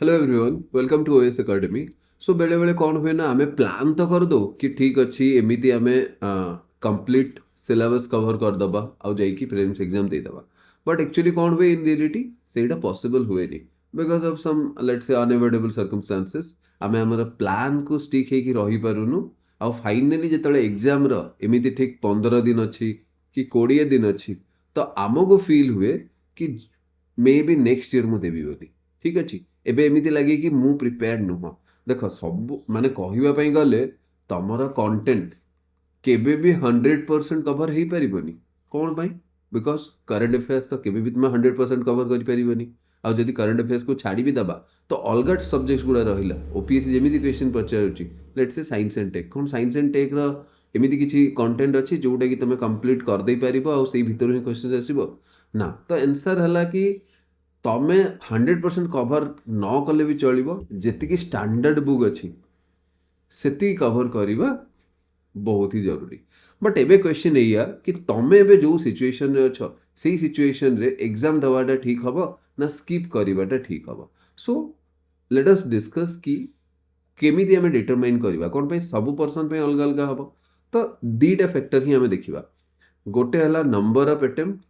Hello everyone welcome to OS academy. So बेले बेले कौन हुए ना आमे प्लान तो कर दो कि ठीक अच्छी एमिति आमे कंप्लीट सिलेबस कवर कर दबा आउ जाइकी प्रीलिम्स एग्जाम दे दबा। बट एक्चुअली कौन हुए इन रियलिटी सेटा पॉसिबल हुए नहीं because of some let's say unavoidable circumstances आमे हमर प्लान को स्टिक हेकी रही पारुनु। आउ फाइनली जेतले एग्जाम रो एमिति ठीक 15 दिन अच्छी कि 20 दिन अच्छी तो आमको फील हुए कि मे बी नेक्स्ट ईयर मु देबी बोली। ठीक अच्छी एबे एमिति लगे कि मु प्रिपेयर्ड नुह। देख सब माने कहवा ପାଇଁ गले तमर कंटेंट केबे भी 100% कवर हो पारिबनी। कौन पाई बिकॉज करंट अफेयर्स तो केबे भी तुम 100% कवर कर पारिबनी। आ जदि करंट अफेयर्स को छाड़ी भी दबा तो अलग सब्जेक्ट्स गुड़ा रहिला ओपीएससी जेमिति क्वेश्चन पचारुची let's say science and tech कौन साइंस एंड टेक रो एमिति किछि कंटेंट अछि जोटा कि तुम कंप्लीट कर दे पारिबो आ सेही भितर ही क्वेश्चन आसीबो ना। तो आंसर हला कि तमें 100% कवर न कले भी चलो जी स्टैंडर्ड बुक अच्छी से कवर करवा बहुत ही जरूरी। बट एबे क्वेश्चन एया कि तमें एबे जो सिचुएशन रे अछ से सिचुएशन रे एग्जाम दवाटा ठीक हबो ना स्किप करवाटा ठीक हबो। सो लेट अस डिस्कस कि केमिति हमें डिटरमाइन करवा कौन पे सब पर्सन पे अलग अलग हबो। तो दीटा फैक्टर ही हमें देखिबा गोटे हला नंबर ऑफ अटेम्प्ट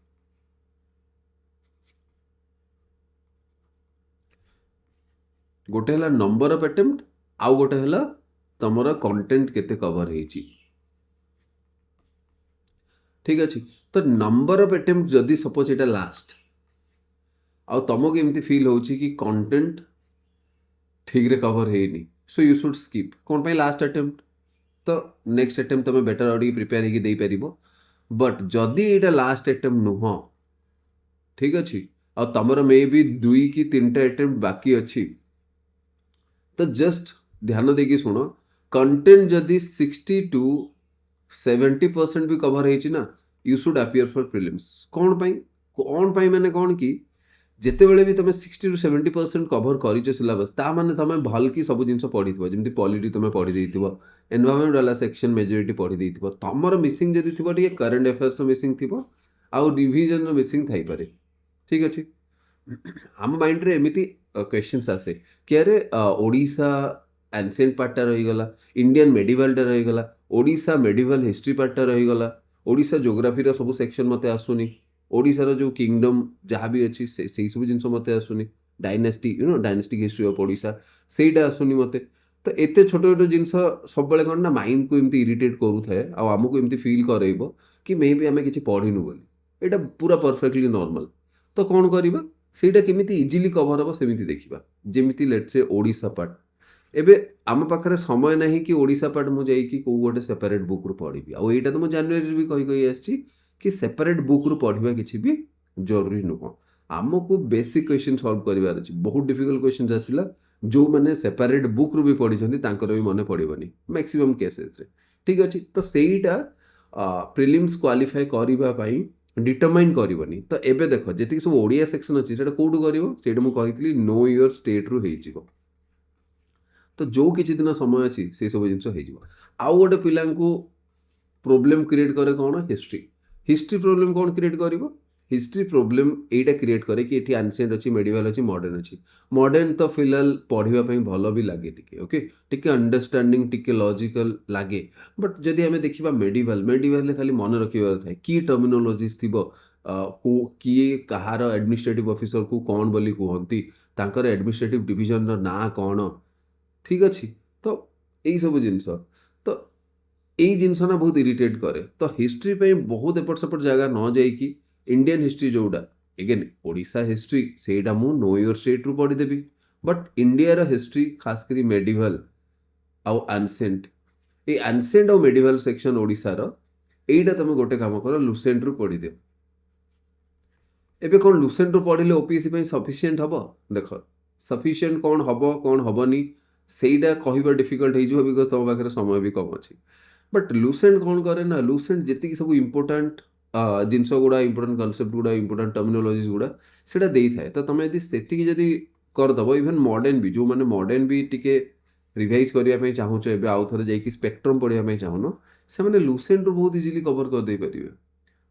गोटे हला नंबर ऑफ अटेम्प्ट आउ गोटे हला तमरा कंटेंट केते कवर हेची। ठीक अछि तो नंबर ऑफ अटेम्प्ट जदि सपोज एटा लास्ट आउ तुमको एमती फील होची कि कंटेंट ठीक रे कवर हेनी सो यू शुड स्किप कौन पे लास्ट अटेम्प्ट तो नेक्स्ट अटेम्प्ट तुम बेटर ऑडी प्रिपेयर हेकी दे परिबो। बट जदि एटा लास्ट अटेम्प्ट नुह ठीक अछि आ तमर मे भी 2 कि 3टा अटेम्प्ट बाकी अछि तो जस्ट ध्यान देकी शुण कंटेंट जदि 60 to 70% भी कवर होती ना you should appear for prelims. कौन पाई माने कौन कि जिते बड़े भी तुम 60 to 70% कवर कर सिलेबस ता माने तुम भल कि सब जिन पढ़ी जमी पॉलिटी तुम पढ़ी एनवायरमेंट वाला सेक्शन मेजोरिटी पढ़ी तुमर मिसिंग जदि थी करंट अफेयर्स मिसिंग थी आउ रिविजन मिसिंग थी पारे। ठीक अच्छे आम माइंड रे एमिति क्वेश्चंस आसे कि अरे ओडिशा एनसेंट पार्टा रहीगला इंडियन मेडिवलटा रहीगला ओडिशा मेडिवल हिस्ट्री पार्टा रहीगला ओडिशा जोग्राफी सब सेक्शन मते आसुनी ओडिशार जो किंगडम जहाँ भी अच्छी से सब जिन मते आसुनी dynasty dynastic history of Odisha सेटा आसुनी मते। तो एते छोट छोट जिन सब कौन ना माइंड को एमती इरिटेट करूए आमको एमती फिल करइबो कि मे भी आम कि पढ़िनु बोली एटा पूरा परफेक्टली नॉर्मल। तो कौन करवा ସେଇଟା କେମିତି ଇଜିଲି କଭର ହେବ ସେମିତି ଦେଖିବା। ଯେମିତି ଲେଟ୍ ସେ ଓଡ଼ିଶା ପାର୍ଟ ଏବେ ଆମ ପାଖରେ ସମୟ ନାହିଁ କି ଓଡ଼ିଶା ପାର୍ଟ ମୁଁ ଯାଇକି କେଉଁ ଗୋଟେ ସେପାରେଟ୍ ବୁକ୍ରୁ ପଢ଼ିବି ଆଉ ଏଇଟା ତ ମୁଁ ଜାନୁଆରୀରେ ବି କହି ଆସିଛି କି ସେପାରେଟ୍ ବୁକ୍ରୁ ପଢ଼ିବା କିଛି ବି ଜରୁରୀ ନୁହଁ। ଆମକୁ ବେସିକ୍ କ୍ୱେଶ୍ଚନ୍ ସଲ୍ଭ କରିବାର ଅଛି। ବହୁତ ଡିଫିକଲ୍ଟ କ୍ୱେଶ୍ଚନ୍ସ ଆସିଲା ଯେଉଁମାନେ ସେପାରେଟ୍ ବୁକ୍ରୁ ବି ପଢ଼ିଛନ୍ତି ତାଙ୍କର ବି ମନେ ପଡ଼ିବନି ମ୍ୟାକ୍ସିମମ୍ କେସେସ୍ରେ। ଠିକ୍ ଅଛି ତ ସେଇଟା ପ୍ରିଲିମ୍ସ କ୍ୱାଲିଫାଏ କରିବା ପାଇଁ डिटरमाइन करनी। तो एबे देख जी सब ओडिया सेक्शन अच्छी से कौटू कर मुझे नो योर स्टेट रु हो तो जो किसी दिन समय अच्छी से सब जिन आउ गोटे पिला प्रोब्लेम क्रिएट करे कौन हिस्ट्री हिस्ट्री प्रोब्लेम कौन क्रिएट कर हिस्ट्री प्रोब्लेम एटा क्रिएट करे कि ये एनसेंट अच्छी मेडिवल अच्छी मॉडर्न अच्छी मॉडर्न तो फिलहाल पढ़ाई भल भी लगे टिके ओके टिके अंडरस्टैंडिंग टिके लॉजिकल लगे। बट जदि आम देखा मेडिवल मेडिवल खाली मन रखार थाए कि टर्मिनोलॉजीज थी किए कहार एडमिनिस्ट्रेटिव ऑफिसर को कौन बोली कहती तांकर एडमिनिस्ट्रेटिव डिवीजन ना कौन। ठीक अच्छे तो यही सब जिनस तो यही जिनस ना बहुत इरिटेट करे। तो हिस्ट्री पे बहुत एपट सेपट जगह न जाइकी इंडियन हिस्ट्री जोड़ा एगेन ओडिशा हिस्ट्री सेटा मु नो योर स्टेट रु पढ़ीदेवी। बट इंडिया हिस्ट्री खासकर मेडिवल आउ एनसेंट ये एनसेंट और मेडिवल सेक्शन ओडिशार एटा तुम गोटे काम कर लुसेंट रु पढ़ी दियो। एबे कौन लुसेंट रु पढ़ले ओपीएससी सफिशिएंट हम देख सफिशिएंट कौन हम कौन हेनी सेटा कहवा डिफिकल्ट हो बिकज तुम पाखे समय भी कम अच्छी। बट लुसेंट कौन करे ना लुसेंट जी सब इंपोर्टाट जिनस गुड़ा इंपोर्टाट कनसेप्ट गुड़ा इंपोर्टाट टर्मिनोलॉजीज गुड़ा सेटा दे थाए। तो तुम यदि करदब इभन मॉडर्न भी जो मैंने मॉडर्न भी टिके रिवाइज करने चाहूच ए आउ थे जाकि स्पेक्ट्रम पढ़ाई चाहून से लुसेंट रु बहुत इजिली कवर करदे पारे।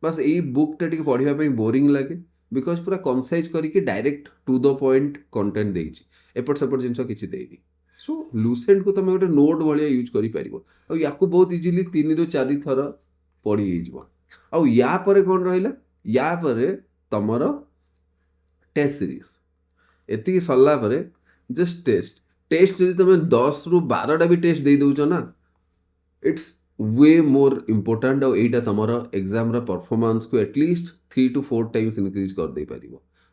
बस यही बुकटा टी पढ़ाई बोरिंग लगे बिकज पूरा कनसाइज करके direct to the point content देइछि एपट सेपट जिनस किछि देइनि सो लुसेंट को तुम गोटे नोट भाया यूज कर या बहुत इजिली 3 ରୁ 4 थर पढ़ी हो या पर कौन रहा या पर तुमर टेस्ट सीरीज एति सरला पर जस्ट टेस्ट टेस्ट जब तुम 10 ରୁ 12टा भी टेस्ट दे दौच ना इट्स वे मोर इम्पोर्टाट और यहाँ तुम एग्जाम परफॉर्मेंस को एटलिस्ट 3 to 4 टाइम्स इनक्रीज कर दे पार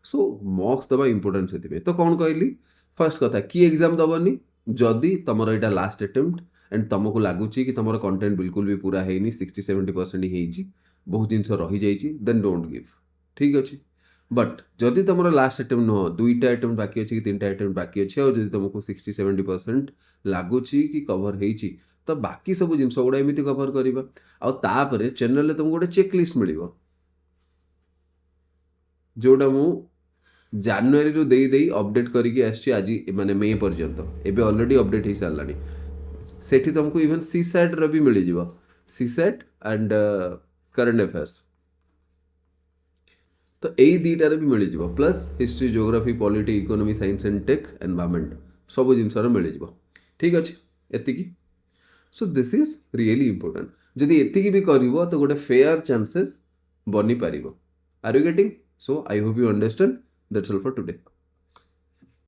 सो मॉक्स दबा इम्पोर्टाट से तो कौन कहली फर्स्ट कथा कि एग्जाम दबनी जदि तुम यहाँ लास्ट अटेम्प्ट एंड तुमको लगुच कि तुम कंटेंट बिल्कुल भी पूरा है 60-70% ही बहुत जिन रही जाइए देन डोंट गिव ठीक अच्छे बट जदि तुम लास्ट अटेम्प्ट नुह 2टा अटेम्प्ट बाकी अच्छे कि 3टा अटेम्प्ट बाकी अच्छे और जब तुमको 60-70% लगुच कि कवर हो तो बाकी सब जिन गुड़ा एमती कवर करवा चैनल तुमको गोटे चेकलिस्ट मिल जोटा मु जानुरी रू दे अपडेट करके आज माने मे पर्यंत एबे ऑलरेडी अपडेट हो सारा सेठी तुमको इवन सीसैट रो भी मिल जाव सीसैट एंड करंट अफेयर्स तो यही दुईटार भी मिल जाव plus history geography polity economy science and tech environment सब जिन मिल जाव ठीक अच्छे एतिकी so this is really important जदि एतिकी भी करिवो तो गोटे फेयर चांसेस बनी पारिबो are you getting so I hope you understand that's all for today